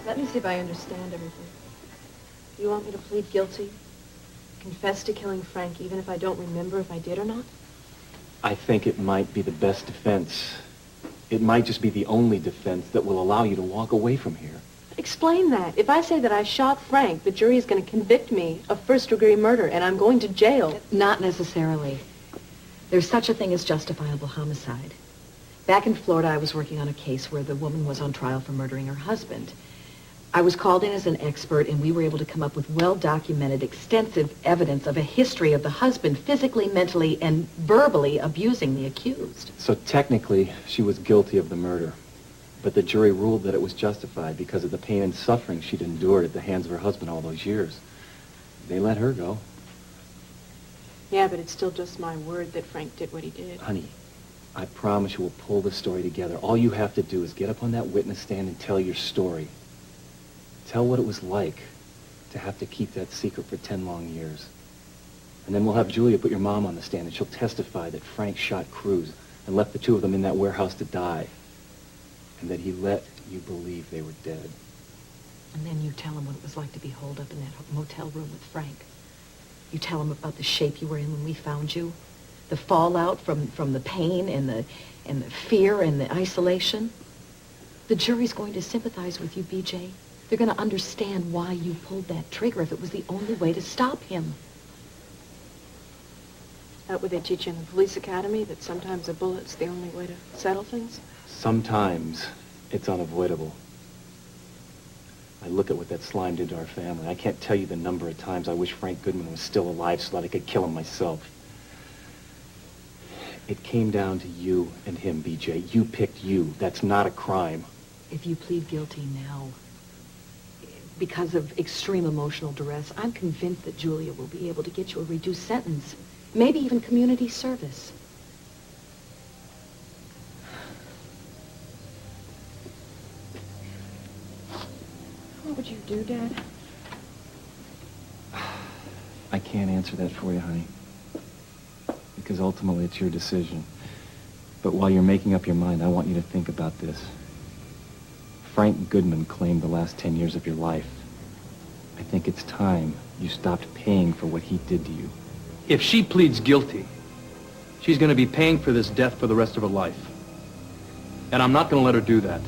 Let me see if I understand everything. You want me to plead guilty? Confess to killing Frank, even if I don't remember if I did or not? I think it might be the best defense. It might just be the only defense that will allow you to walk away from here. Explain that. If I say that I shot Frank, the jury is going to convict me of first-degree murder, and I'm going to jail. Not necessarily. There's such a thing as justifiable homicide. Back in Florida, I was working on a case where the woman was on trial for murdering her husband. I was called in as an expert, and we were able to come up with well-documented, extensive evidence of a history of the husband physically, mentally, and verbally abusing the accused. So technically, she was guilty of the murder. But the jury ruled that it was justified because of the pain and suffering she'd endured at the hands of her husband all those years. They let her go. Yeah, but it's still just my word that Frank did what he did. Honey, I promise you we'll pull this story together. All you have to do is get up on that witness stand and tell your story. Tell what it was like to have to keep that secret for 10 long years. And then we'll have Julia put your mom on the stand, and she'll testify that Frank shot Cruz and left the two of them in that warehouse to die. And that he let you believe they were dead. And then you tell him what it was like to be holed up in that motel room with Frank. You tell him about the shape you were in when we found you, the fallout from the pain and the fear and the isolation. The jury's going to sympathize with you, BJ. They're going to understand why you pulled that trigger if it was the only way to stop him. That what they teach you in the police academy, that sometimes a bullet's the only way to settle things? Sometimes it's unavoidable. I look at what that slime did to our family. I can't tell you the number of times I wish Frank Goodman was still alive so that I could kill him myself. It came down to you and him, BJ. You picked you. That's not a crime. If you plead guilty now, because of extreme emotional duress, I'm convinced that Julia will be able to get you a reduced sentence, maybe even community service. What would you do, Dad? I can't answer that for you, honey. Because ultimately it's your decision. But while you're making up your mind, I want you to think about this. Frank Goodman claimed the last 10 years of your life. I think it's time you stopped paying for what he did to you. If she pleads guilty, she's going to be paying for this death for the rest of her life. And I'm not going to let her do that.